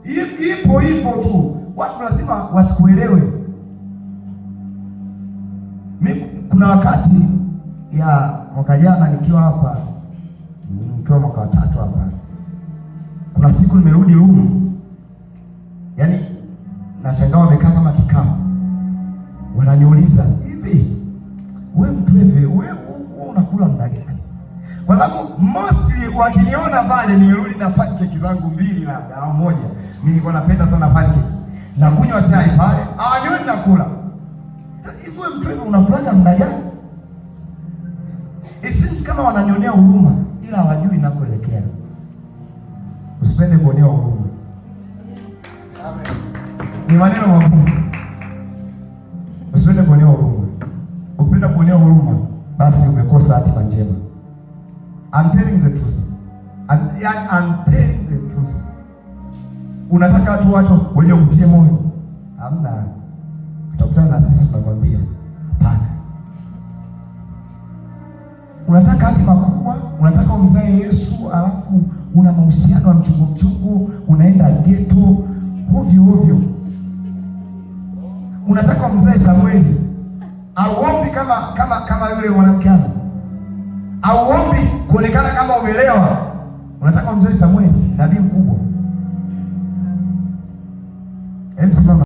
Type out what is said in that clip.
Ipo hivyo tu, watu lazima wasikuelewe. Mimi kuna wakati ya mwaka jana nikiwa hapa, nikiwa mwaka wa 3 hapa, kuna siku nimerudi room, yaani nashangaa wamekaa kama kikao, wananiuliza hivi, wewe Mtweve, wewe unakula muda gani? Kwa sababu mostly wakiniona pale nimerudi na pancake zangu 2 labda au moja, mimi nilikuwa napenda sana pancake, na kunywa chai pale, hawanioni nakula. Hivi wewe Mtweve unakula muda gani? Isims kama wananionea huruma, ila hawajui ninakoelekea. Usipende kuonea huruma. Amen. Ni maneno magumu. Usipende kuonea huruma. Ukipenda kuonea huruma, basi umekosa hatima njema. I'm telling the truth. I'm telling the truth. Unataka watu wenye kutie moyo? Hamna. Utakutana na sisi tunakwambia, hapana. Unataka hatima kubwa, unataka umzae Yesu, alafu una mahusiano ya mchungu, unaenda ghetto ovyo. Unataka umzae Samueli, auombi kama yule mwanamke hapo. Auombi kuonekana kama umelewa. Unataka umzae Samueli, nabii mkubwa. Simama.